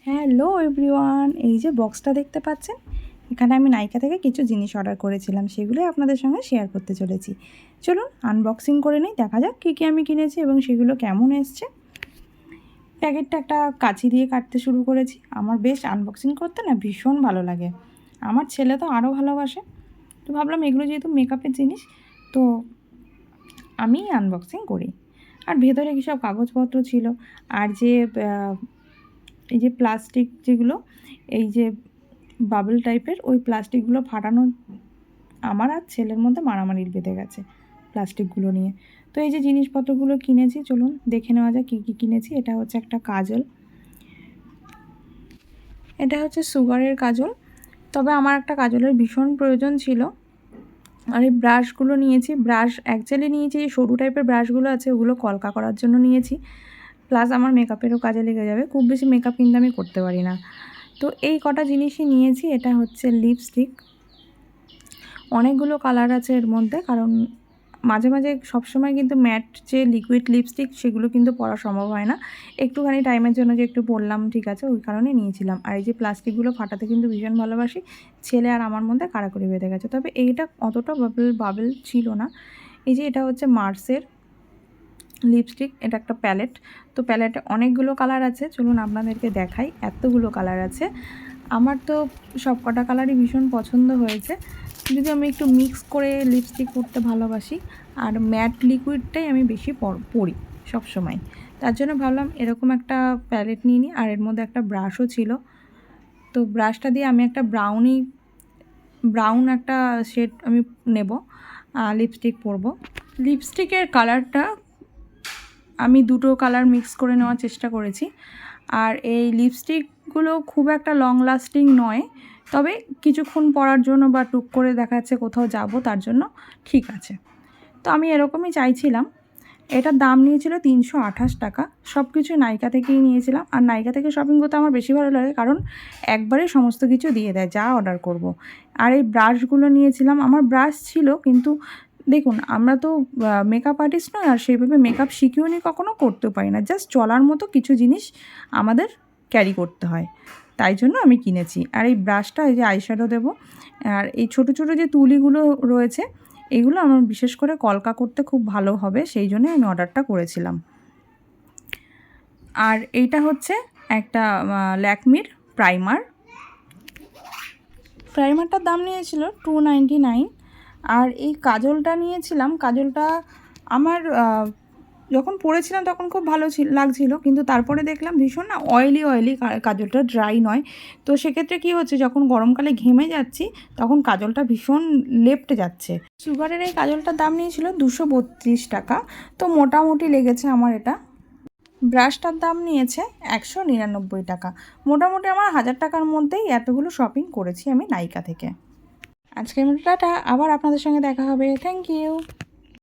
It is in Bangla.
হ্যালো এভরিওয়ান, এই যে বক্সটা দেখতে পাচ্ছেন, এখানে আমি নাইকা থেকে কিছু জিনিস অর্ডার করেছিলাম, সেগুলোই আপনাদের সঙ্গে শেয়ার করতে চলেছি। চলুন আনবক্সিং করে নিই, দেখা যাক কী কী আমি কিনেছি এবং সেগুলো কেমন এসছে। প্যাকেটটা একটা কাঁচি দিয়ে কাটতে শুরু করেছি। আমার বেশ আনবক্সিং করতে না ভীষণ ভালো লাগে, আমার ছেলে তো আরও ভালোবাসে। তো ভাবলাম এগুলো যেহেতু মেকআপের জিনিস, তো আমি আনবক্সিং করি। আর ভেতরে কী সব কাগজপত্র ছিল, আর যে এই যে প্লাস্টিক যেগুলো, এই যে বাবল টাইপের ওই প্লাস্টিকগুলো ফাটানো, আমার আর ছেলের মধ্যে মারামারির বেঁধে গেছে প্লাস্টিকগুলো নিয়ে। তো এই যে জিনিসপত্রগুলো কিনেছি, চলুন দেখে নেওয়া যাক কী কী কিনেছি। এটা হচ্ছে একটা কাজল, এটা হচ্ছে সুগারের কাজল। তবে আমার একটা কাজলের ভীষণ প্রয়োজন ছিল। আর এই ব্রাশগুলো নিয়েছি, ব্রাশ অ্যাকচুয়ালি নিয়েছি এই সরু টাইপের ব্রাশগুলো আছে, ওগুলো কলকা করার জন্য নিয়েছি, প্লাস আমার মেকআপেরও কাজে লেগে যাবে। খুব বেশি মেকআপ কিন্তু আমি করতে পারি না। তো এই কটা জিনিসই নিয়েছি। এটা হচ্ছে লিপস্টিক, অনেকগুলো কালার আছে এর মধ্যে, কারণ মাঝে মাঝে সবসময় কিন্তু ম্যাট যে লিকুইড লিপস্টিক সেগুলো কিন্তু পরা সম্ভব হয় না। একটুখানি টাইমের জন্য যে একটু পরলাম, ঠিক আছে, ওই কারণে নিয়েছিলাম। আর এই যে প্লাস্টিকগুলো ফাটাতে কিন্তু ভীষণ ভালোবাসি, ছেলে আর আমার মধ্যে কাড়াকড়ি বেঁধে গেছে। তবে এইটা অতটা বাবল ছিল না। এই যে এটা হচ্ছে মার্সের লিপস্টিক, এটা একটা প্যালেট। তো প্যালেটে অনেকগুলো কালার আছে, চলুন আপনাদেরকে দেখাই। এতগুলো কালার আছে, আমার তো সব কটা কালারই ভীষণ পছন্দ হয়েছে। যদি আমি একটু মিক্স করে লিপস্টিক পরতে ভালোবাসি, আর ম্যাট লিকুইডটাই আমি বেশি পরি সবসময়, তার জন্য ভাবলাম এরকম একটা প্যালেট নিয়ে নিই। আর এর মধ্যে একটা ব্রাশও ছিল, তো ব্রাশটা দিয়ে আমি একটা ব্রাউন একটা শেড আমি নেব, লিপস্টিক পরবো। লিপস্টিকের কালারটা আমি দুটো কালার মিক্স করে নেওয়ার চেষ্টা করেছি। আর এই লিপস্টিকগুলো খুব একটা লং লাস্টিং নয়, তবে কিছুক্ষণ পরার জন্য বা টুক করে দেখা যাচ্ছে কোথাও যাব, তার জন্য ঠিক আছে। তো আমি এরকমই চাইছিলাম। এটার দাম নিয়েছিল 328 টাকা। সব কিছু নাইকা থেকেই নিয়েছিলাম। আর নাইকা থেকে শপিং করতে আমার বেশি ভালো লাগে, কারণ একবারে সমস্ত কিছু দিয়ে দেয় যা অর্ডার করব। আর এই ব্রাশগুলো নিয়েছিলাম, আমার ব্রাশ ছিল, কিন্তু দেখুন আমরা তো মেকআপ আর্টিস্ট নয়, আর সেইভাবে মেকআপ শিখেও নি, কখনও করতেও পারি না। জাস্ট চলার মতো কিছু জিনিস আমাদের ক্যারি করতে হয়, তাই জন্য আমি কিনেছি। আর এই ব্রাশটা, এই যে আইশ্যাডো দেবো, আর এই ছোটো ছোটো যে তুলিগুলো রয়েছে, এগুলো আমার বিশেষ করে কলকা করতে খুব ভালো হবে, সেই জন্য আমি অর্ডারটা করেছিলাম। আর এইটা হচ্ছে একটা ল্যাকমির প্রাইমারটার দাম নিয়েছিল 299। আর এই কাজলটা নিয়েছিলাম, কাজলটা আমার যখন পরেছিলাম তখন খুব ভালো লাগছিল, কিন্তু তারপরে দেখলাম ভীষণ না অয়েলি কাজলটা, ড্রাই নয়। তো সেক্ষেত্রে কী হচ্ছে, যখন গরমকালে ঘেমে যাচ্ছি তখন কাজলটা ভীষণ লেপ্টে যাচ্ছে। সুগারের এই কাজলটার দাম নিয়েছিল 232 টাকা, তো মোটামুটি লেগেছে আমার এটা। ব্রাশটার দাম নিয়েছে 199 টাকা। মোটামুটি আমার 1000 টাকার মধ্যেই এতগুলো শপিং করেছি আমি নাইকা থেকে। আজকের ভিডিওটা আবার আপনাদের সঙ্গে দেখা হবে। Thank you.